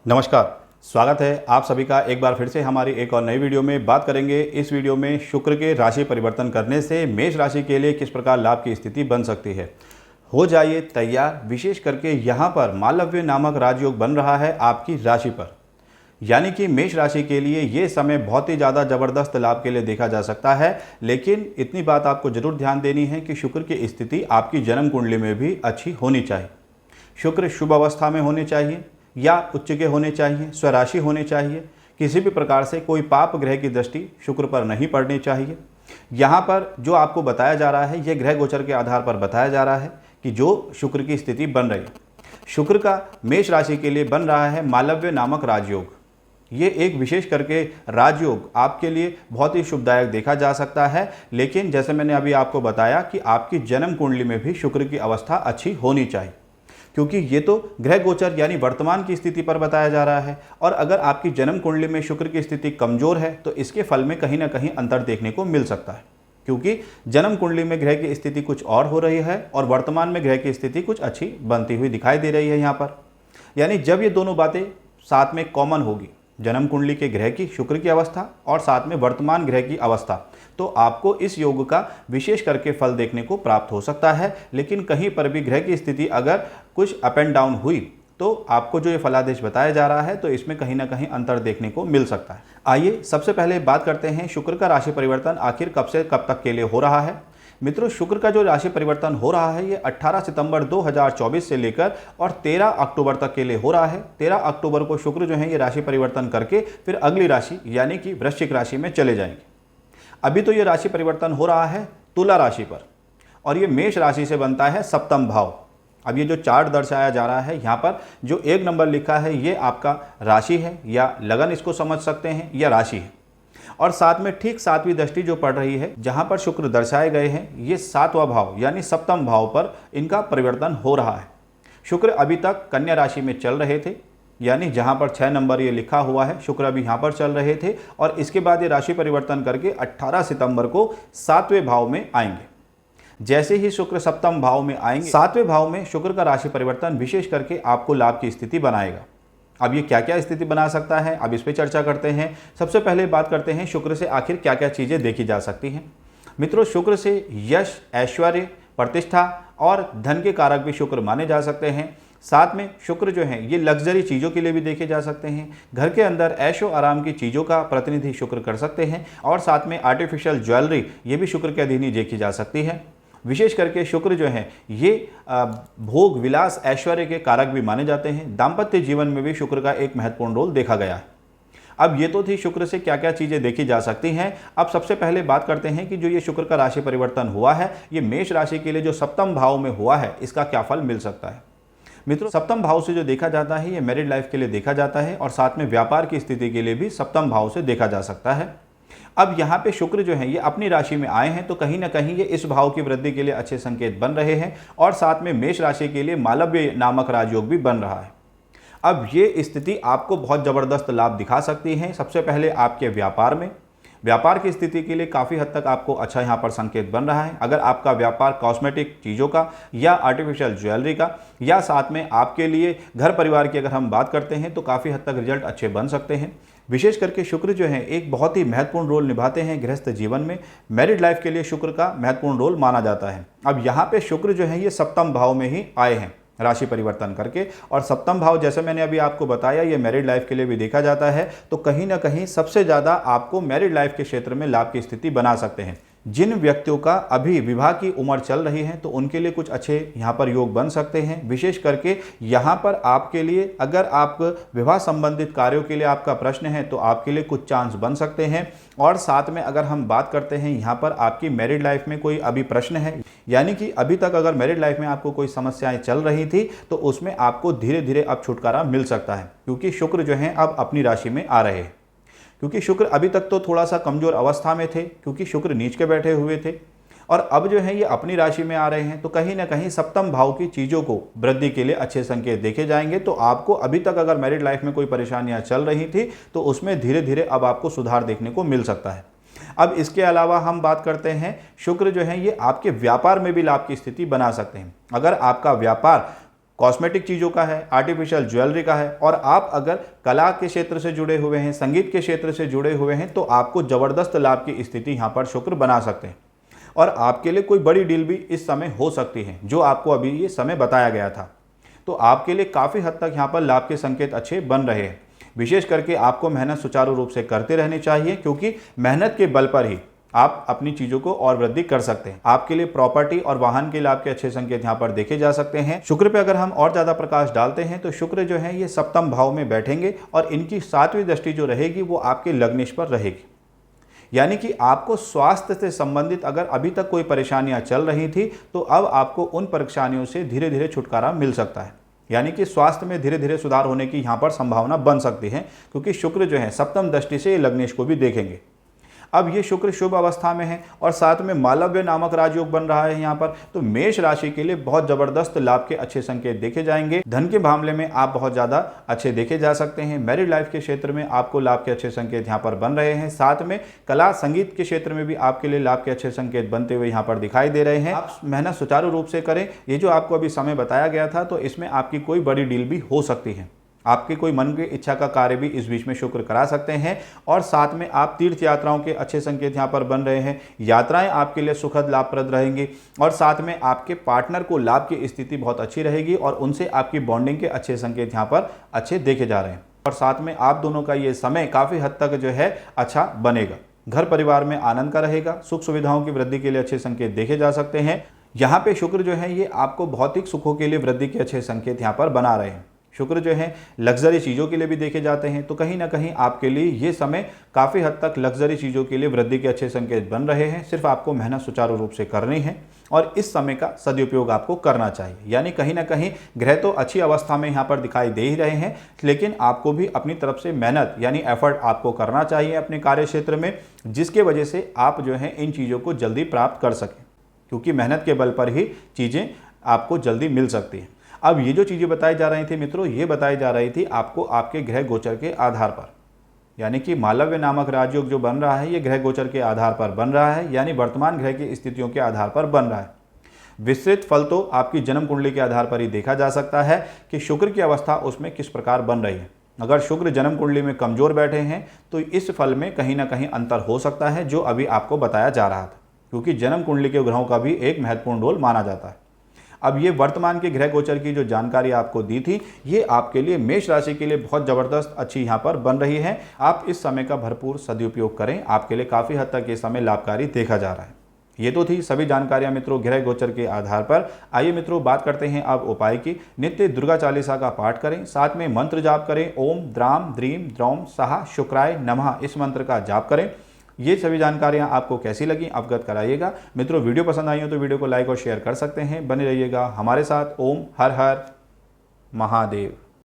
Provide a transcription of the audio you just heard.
नमस्कार। स्वागत है आप सभी का एक बार फिर से हमारी एक और नई वीडियो में। बात करेंगे इस वीडियो में शुक्र के राशि परिवर्तन करने से मेष राशि के लिए किस प्रकार लाभ की स्थिति बन सकती है। हो जाइए तैयार। विशेष करके यहाँ पर मालव्य नामक राजयोग बन रहा है आपकी राशि पर, यानी कि मेष राशि के लिए ये समय बहुत ही ज़्यादा ज़बरदस्त लाभ के लिए देखा जा सकता है। लेकिन इतनी बात आपको जरूर ध्यान देनी है कि शुक्र की स्थिति आपकी जन्म कुंडली में भी अच्छी होनी चाहिए। शुक्र शुभ अवस्था में होने चाहिए या उच्च के होने चाहिए, स्वराशि होने चाहिए। किसी भी प्रकार से कोई पाप ग्रह की दृष्टि शुक्र पर नहीं पड़नी चाहिए। यहाँ पर जो आपको बताया जा रहा है ये ग्रह गोचर के आधार पर बताया जा रहा है कि जो शुक्र की स्थिति बन रही है, शुक्र का मेष राशि के लिए बन रहा है मालव्य नामक राजयोग। ये एक विशेष करके राजयोग आपके लिए बहुत ही शुभदायक देखा जा सकता है। लेकिन जैसे मैंने अभी आपको बताया कि आपकी जन्म कुंडली में भी शुक्र की अवस्था अच्छी होनी चाहिए, क्योंकि ये तो ग्रह गोचर यानी वर्तमान की स्थिति पर बताया जा रहा है। और अगर आपकी जन्म कुंडली में शुक्र की स्थिति कमजोर है तो इसके फल में कहीं ना कहीं अंतर देखने को मिल सकता है, क्योंकि जन्म कुंडली में ग्रह की स्थिति कुछ और हो रही है और वर्तमान में ग्रह की स्थिति कुछ अच्छी बनती हुई दिखाई दे रही है यहाँ पर। यानी जब ये दोनों बातें साथ में कॉमन होगी, जन्म कुंडली के ग्रह की शुक्र की अवस्था और साथ में वर्तमान ग्रह की अवस्था, तो आपको इस योग का विशेष करके फल देखने को प्राप्त हो सकता है। लेकिन कहीं पर भी ग्रह की स्थिति अगर कुछ अप एंड डाउन हुई तो आपको जो ये फलादेश बताया जा रहा है तो इसमें कहीं ना कहीं अंतर देखने को मिल सकता है। आइए सबसे पहले बात करते हैं शुक्र का राशि परिवर्तन आखिर कब से कब तक के लिए हो रहा है। मित्रों, शुक्र का जो राशि परिवर्तन हो रहा है ये 18 सितंबर 2024 से लेकर और 13 अक्टूबर तक के लिए हो रहा है। 13 अक्टूबर को शुक्र जो है ये राशि परिवर्तन करके फिर अगली राशि यानी कि वृश्चिक राशि में चले जाएंगे। अभी तो ये राशि परिवर्तन हो रहा है तुला राशि पर और ये मेष राशि से बनता है सप्तम भाव। अब ये जो चार्ट दर्शाया जा रहा है यहाँ पर जो 1 नंबर लिखा है ये आपका राशि है या लगन इसको समझ सकते हैं या राशि है। और साथ में ठीक 7वीं दृष्टि जो पड़ रही है जहाँ पर शुक्र दर्शाए गए हैं ये 7वां भाव यानी सप्तम भाव पर इनका परिवर्तन हो रहा है। शुक्र अभी तक कन्या राशि में चल रहे थे, यानी जहाँ पर 6 नंबर ये लिखा हुआ है शुक्र अभी यहाँ पर चल रहे थे और इसके बाद ये राशि परिवर्तन करके 18 सितंबर को 7वें भाव में आएंगे। जैसे ही शुक्र सप्तम भाव में आएंगे 7वें भाव में शुक्र का राशि परिवर्तन विशेष करके आपको लाभ की स्थिति बनाएगा। अब ये क्या क्या स्थिति बना सकता है, अब इस पर चर्चा करते हैं। सबसे पहले बात करते हैं शुक्र से आखिर क्या क्या चीज़ें देखी जा सकती हैं। मित्रों, शुक्र से यश, ऐश्वर्य, प्रतिष्ठा और धन के कारक भी शुक्र माने जा सकते हैं। साथ में शुक्र जो है ये लग्जरी चीज़ों के लिए भी देखे जा सकते हैं। घर के अंदर ऐशो आराम की चीज़ों का प्रतिनिधि शुक्र कर सकते हैं और साथ में आर्टिफिशियल ज्वेलरी ये भी शुक्र के अधीन ही देखी जा सकती है। विशेष करके शुक्र जो है ये भोग विलास ऐश्वर्य के कारक भी माने जाते हैं। दाम्पत्य जीवन में भी शुक्र का एक महत्वपूर्ण रोल देखा गया है। अब ये तो थी शुक्र से क्या क्या चीज़ें देखी जा सकती हैं। अब सबसे पहले बात करते हैं कि जो ये शुक्र का राशि परिवर्तन हुआ है ये मेष राशि के लिए जो सप्तम भाव में हुआ है इसका क्या फल मिल सकता है। मित्रों, सप्तम भाव से जो देखा जाता है ये मैरिड लाइफ के लिए देखा जाता है और साथ में व्यापार की स्थिति के लिए भी सप्तम भाव से देखा जा सकता है। अब यहाँ पे शुक्र जो है ये अपनी राशि में आए हैं तो कहीं ना कहीं ये इस भाव की वृद्धि के लिए अच्छे संकेत बन रहे हैं और साथ में मेष राशि के लिए मालव्य नामक राजयोग भी बन रहा है। अब ये स्थिति आपको बहुत ज़बरदस्त लाभ दिखा सकती है। सबसे पहले आपके व्यापार की स्थिति के लिए काफ़ी हद तक आपको अच्छा यहाँ पर संकेत बन रहा है। अगर आपका व्यापार कॉस्मेटिक चीज़ों का या आर्टिफिशियल ज्वेलरी का या साथ में आपके लिए घर परिवार की अगर हम बात करते हैं तो काफ़ी हद तक रिजल्ट अच्छे बन सकते हैं। विशेष करके शुक्र जो है एक बहुत ही महत्वपूर्ण रोल निभाते हैं गृहस्थ जीवन में। मैरिड लाइफ के लिए शुक्र का महत्वपूर्ण रोल माना जाता है। अब यहाँ पे शुक्र जो है ये सप्तम भाव में ही आए हैं राशि परिवर्तन करके और सप्तम भाव जैसे मैंने अभी आपको बताया ये मैरिड लाइफ के लिए भी देखा जाता है। तो कहीं ना कहीं सबसे ज़्यादा आपको मैरिड लाइफ के क्षेत्र में लाभ की स्थिति बना सकते हैं। जिन व्यक्तियों का अभी विवाह की उम्र चल रही है तो उनके लिए कुछ अच्छे यहाँ पर योग बन सकते हैं। विशेष करके यहाँ पर आपके लिए अगर आप विवाह संबंधित कार्यों के लिए आपका प्रश्न है तो आपके लिए कुछ चांस बन सकते हैं। और साथ में अगर हम बात करते हैं यहाँ पर आपकी मैरिड लाइफ में कोई अभी प्रश्न है, यानी कि अभी तक अगर मैरिड लाइफ में आपको कोई समस्याएं चल रही थी तो उसमें आपको धीरे धीरे अब छुटकारा मिल सकता है, क्योंकि शुक्र जो है अब अपनी राशि में आ रहे हैं। क्योंकि शुक्र अभी तक तो थोड़ा सा कमजोर अवस्था में थे, क्योंकि शुक्र नीच के बैठे हुए थे और अब जो है ये अपनी राशि में आ रहे हैं तो कहीं ना कहीं सप्तम भाव की चीज़ों को वृद्धि के लिए अच्छे संकेत देखे जाएंगे। तो आपको अभी तक अगर मैरिड लाइफ में कोई परेशानियां चल रही थी तो उसमें धीरे धीरे अब आपको सुधार देखने को मिल सकता है। अब इसके अलावा हम बात करते हैं शुक्र जो है ये आपके व्यापार में भी लाभ की स्थिति बना सकते हैं। अगर आपका व्यापार कॉस्मेटिक चीज़ों का है, आर्टिफिशियल ज्वेलरी का है, और आप अगर कला के क्षेत्र से जुड़े हुए हैं, संगीत के क्षेत्र से जुड़े हुए हैं, तो आपको ज़बरदस्त लाभ की स्थिति यहाँ पर शुक्र बना सकते हैं। और आपके लिए कोई बड़ी डील भी इस समय हो सकती है, जो आपको अभी ये समय बताया गया था। तो आपके लिए काफ़ी हद तक यहाँ पर लाभ के संकेत अच्छे बन रहे हैं। विशेष करके आपको मेहनत सुचारू रूप से करते रहनी चाहिए, क्योंकि मेहनत के बल पर ही आप अपनी चीज़ों को और वृद्धि कर सकते हैं। आपके लिए प्रॉपर्टी और वाहन के लाभ के अच्छे संकेत यहाँ पर देखे जा सकते हैं। शुक्र पे अगर हम और ज़्यादा प्रकाश डालते हैं तो शुक्र जो है ये सप्तम भाव में बैठेंगे और इनकी 7वीं दृष्टि जो रहेगी वो आपके लग्नेश पर रहेगी। यानी कि आपको स्वास्थ्य से संबंधित अगर अभी तक कोई परेशानियां चल रही थी, तो अब आपको उन परेशानियों से धीरे धीरे छुटकारा मिल सकता है। यानी कि स्वास्थ्य में धीरे धीरे सुधार होने की यहाँ पर संभावना बन सकती है, क्योंकि शुक्र जो है सप्तम दृष्टि से लग्नेश को भी देखेंगे। अब ये शुक्र शुभ अवस्था में है और साथ में मालव्य नामक राजयोग बन रहा है यहाँ पर, तो मेष राशि के लिए बहुत जबरदस्त लाभ के अच्छे संकेत देखे जाएंगे। धन के मामले में आप बहुत ज्यादा अच्छे देखे जा सकते हैं। मैरिड लाइफ के क्षेत्र में आपको लाभ के अच्छे संकेत यहाँ पर बन रहे हैं। साथ में कला संगीत के क्षेत्र में भी आपके लिए लाभ के अच्छे संकेत बनते हुए यहाँ पर दिखाई दे रहे हैं। आप मेहनत सुचारू रूप से करें। ये जो आपको अभी समय बताया गया था, तो इसमें आपकी कोई बड़ी डील भी हो सकती है। आपकी कोई मन की इच्छा का कार्य भी इस बीच में शुक्र करा सकते हैं। और साथ में आप तीर्थ यात्राओं के अच्छे संकेत यहाँ पर बन रहे हैं। यात्राएं आपके लिए सुखद लाभप्रद रहेंगी और साथ में आपके पार्टनर को लाभ की स्थिति बहुत अच्छी रहेगी और उनसे आपकी बॉन्डिंग के अच्छे संकेत यहाँ पर अच्छे देखे जा रहे हैं। और साथ में आप दोनों का ये समय काफ़ी हद तक जो है अच्छा बनेगा। घर परिवार में आनंद का रहेगा। सुख सुविधाओं की वृद्धि के लिए अच्छे संकेत देखे जा सकते हैं। यहाँ पे शुक्र जो है ये आपको भौतिक सुखों के लिए वृद्धि के अच्छे संकेत यहाँ पर बना रहे हैं। शुक्र जो है लग्जरी चीज़ों के लिए भी देखे जाते हैं, तो कहीं ना कहीं आपके लिए ये समय काफ़ी हद तक लग्जरी चीज़ों के लिए वृद्धि के अच्छे संकेत बन रहे हैं। सिर्फ आपको मेहनत सुचारू रूप से करनी है और इस समय का सदुपयोग आपको करना चाहिए। यानी कहीं ना कहीं ग्रह तो अच्छी अवस्था में यहाँ पर दिखाई दे ही रहे हैं, लेकिन आपको भी अपनी तरफ से मेहनत यानी एफर्ट आपको करना चाहिए अपने कार्य क्षेत्र में, जिसके वजह से आप जो है इन चीज़ों को जल्दी प्राप्त कर सकें, क्योंकि मेहनत के बल पर ही चीज़ें आपको जल्दी मिल सकती हैं। अब ये जो चीज़ें बताई जा रही थी मित्रों, ये बताई जा रही थी आपको आपके ग्रह गोचर के आधार पर। यानी कि मालव्य नामक राजयोग जो बन रहा है ये ग्रह गोचर के आधार पर बन रहा है, यानी वर्तमान ग्रह की स्थितियों के आधार पर बन रहा है। विस्तृत फल तो आपकी जन्म कुंडली के आधार पर ही देखा जा सकता है कि शुक्र की अवस्था उसमें किस प्रकार बन रही है। अगर शुक्र जन्म कुंडली में कमजोर बैठे हैं तो इस फल में कहीं ना कहीं अंतर हो सकता है, जो अभी आपको बताया जा रहा था, क्योंकि जन्म कुंडली के ग्रहों का भी एक महत्वपूर्ण रोल माना जाता है। अब ये वर्तमान के ग्रह गोचर की जो जानकारी आपको दी थी, ये आपके लिए मेष राशि के लिए बहुत ज़बरदस्त अच्छी यहाँ पर बन रही है। आप इस समय का भरपूर सदुपयोग करें, आपके लिए काफ़ी हद तक ये समय लाभकारी देखा जा रहा है। ये तो थी सभी जानकारियां मित्रों ग्रह गोचर के आधार पर। आइए मित्रों बात करते हैं अब उपाय की। नित्य दुर्गा चालीसा का पाठ करें, साथ में मंत्र जाप करें। ओम द्राम द्रीम द्रौम सहा शुक्राय नमः, इस मंत्र का जाप करें। ये सभी जानकारियां आपको कैसी लगी अवगत कराइएगा। मित्रों वीडियो पसंद आई हो तो वीडियो को लाइक और शेयर कर सकते हैं। बने रहिएगा हमारे साथ। ओम हर हर महादेव।